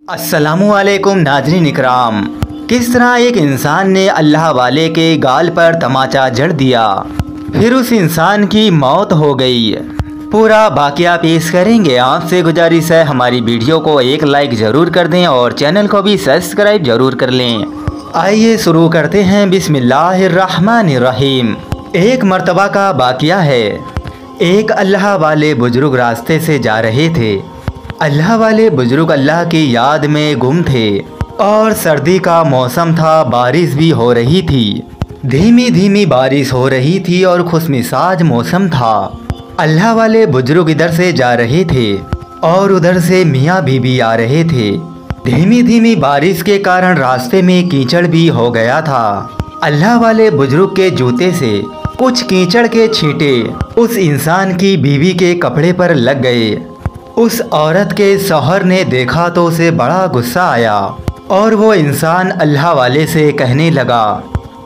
अस्सलामुअलैकुम नाज़रीन इकराम। किस तरह एक इंसान ने अल्लाह वाले के गाल पर तमाचा जड़ दिया, फिर उस इंसान की मौत हो गई। पूरा वाक़या पेश करेंगे। आपसे गुजारिश है हमारी वीडियो को एक लाइक ज़रूर कर दें और चैनल को भी सब्सक्राइब ज़रूर कर लें। आइए शुरू करते हैं। बिस्मिल्लाहिर्रहमानिर्रहीम। एक मर्तबा का वाक़या है। एक अल्लाह वाले बुजुर्ग रास्ते से जा रहे थे। अल्लाह वाले बुजुर्ग अल्लाह की याद में गुम थे और सर्दी का मौसम था, बारिश भी हो रही थी। धीमी धीमी बारिश हो रही थी और खुशमिजाज मौसम था। अल्लाह वाले बुजुर्ग इधर से जा रहे थे और उधर से मियाँ बीबी आ रहे थे। धीमी धीमी बारिश के कारण रास्ते में कीचड़ भी हो गया था। अल्लाह वाले बुजुर्ग के जूते से कुछ कीचड़ के छींटे उस इंसान की बीवी के कपड़े पर लग गए। उस औरत के शौहर ने देखा तो उसे बड़ा गुस्सा आया और वो इंसान अल्लाह वाले से कहने लगा,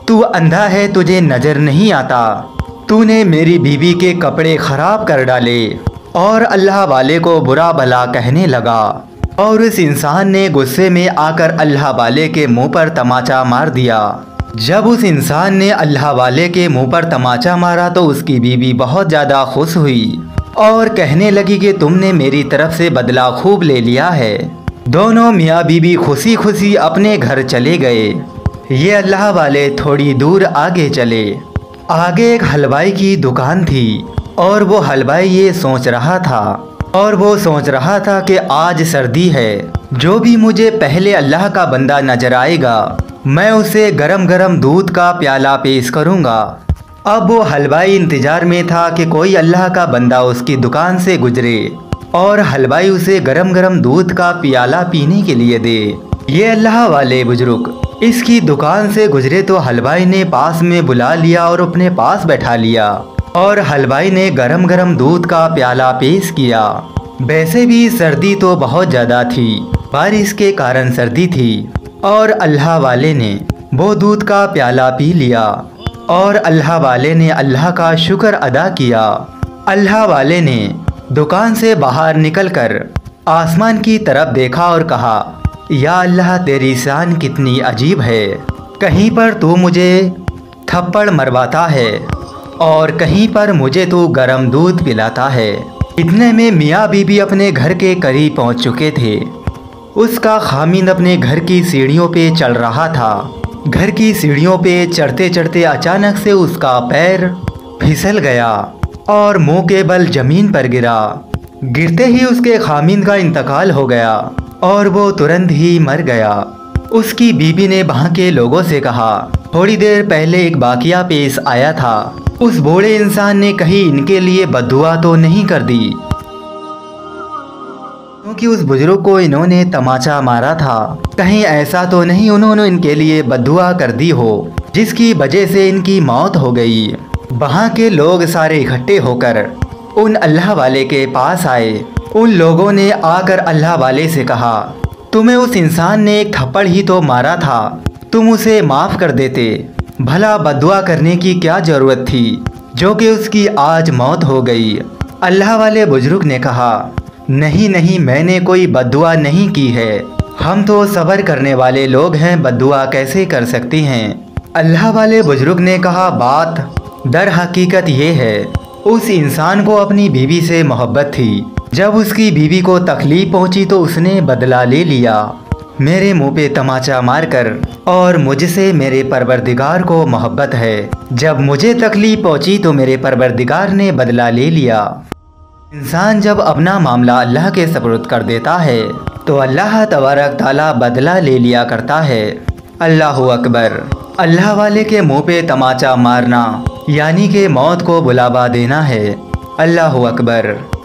तू अंधा है, तुझे नज़र नहीं आता, तूने मेरी बीवी के कपड़े ख़राब कर डाले। और अल्लाह वाले को बुरा भला कहने लगा और उस इंसान ने गुस्से में आकर अल्लाह वाले के मुंह पर तमाचा मार दिया। जब उस इंसान ने अल्लाह वाले के मुंह पर तमाचा मारा तो उसकी बीवी बहुत ज़्यादा खुश हुई और कहने लगी कि तुमने मेरी तरफ से बदला खूब ले लिया है। दोनों मियाँ बीबी खुशी खुशी अपने घर चले गए। ये अल्लाह वाले थोड़ी दूर आगे चले। आगे एक हलवाई की दुकान थी और वो हलवाई ये सोच रहा था कि आज सर्दी है, जो भी मुझे पहले अल्लाह का बंदा नजर आएगा मैं उसे गरम गरम दूध का प्याला पेश करूँगा। अब वो हलवाई इंतज़ार में था कि कोई अल्लाह का बंदा उसकी दुकान से गुजरे और हलवाई उसे गरम गरम दूध का प्याला पीने के लिए दे। ये अल्लाह वाले बुजुर्ग इसकी दुकान से गुजरे तो हलवाई ने पास में बुला लिया और अपने पास बैठा लिया और हलवाई ने गरम गरम दूध का प्याला पेश किया। वैसे भी सर्दी तो बहुत ज़्यादा थी, बारिश के कारण सर्दी थी और अल्लाह वाले ने वो दूध का प्याला पी लिया और अल्लाह वाले ने अल्लाह का शुक्र अदा किया। अल्लाह वाले ने दुकान से बाहर निकलकर आसमान की तरफ देखा और कहा, या अल्लाह तेरी शान कितनी अजीब है, कहीं पर तू मुझे थप्पड़ मरवाता है और कहीं पर मुझे तू गर्म दूध पिलाता है। इतने में मियाँ बीबी अपने घर के करीब पहुँच चुके थे। उसका खामिंद अपने घर की सीढ़ियों पे चल रहा था। घर की सीढ़ियों पे चढ़ते चढ़ते अचानक से उसका पैर फिसल गया और मुंह के बल जमीन पर गिरा। गिरते ही उसके खामिंद का इंतकाल हो गया और वो तुरंत ही मर गया। उसकी बीबी ने वहाँ के लोगों से कहा, थोड़ी देर पहले एक वाक़या पेश आया था, उस बूढ़े इंसान ने कहीं इनके लिए बद्दुआ तो नहीं कर दी, क्योंकि उस बुजुर्ग को इन्होंने तमाचा मारा था, कहीं ऐसा तो नहीं उन्होंने इनके लिए बद्दुआ कर दी हो जिसकी वजह से इनकी मौत हो गई। वहाँ के लोग सारे इकट्ठे होकर उन अल्लाह वाले के पास आए। उन लोगों ने आकर अल्लाह वाले से कहा, तुम्हें उस इंसान ने एक थप्पड़ ही तो मारा था, तुम उसे माफ़ कर देते, भला बद्दुआ करने की क्या ज़रूरत थी जो कि उसकी आज मौत हो गई। अल्लाह वाले बुजुर्ग ने कहा, नहीं नहीं, मैंने कोई बद्दुआ नहीं की है, हम तो सब्र करने वाले लोग हैं, बद्दुआ कैसे कर सकती हैं। अल्लाह वाले बुजुर्ग ने कहा, बात दर हकीकत ये है, उस इंसान को अपनी बीवी से मोहब्बत थी। जब उसकी बीवी को तकलीफ़ पहुंची तो उसने बदला ले लिया, मेरे मुंह पे तमाचा मारकर, और मुझसे मेरे परवरदिगार को मोहब्बत है। जब मुझे तकलीफ़ पहुंची तो मेरे परवरदिगार ने बदला ले लिया। इंसान जब अपना मामला अल्लाह के सपुर्द कर देता है तो अल्लाह तबारक ताला बदला ले लिया करता है। अल्लाहु अकबर। अल्लाह वाले के मुंह पे तमाचा मारना यानी कि मौत को बुलावा देना है। अल्लाहु अकबर।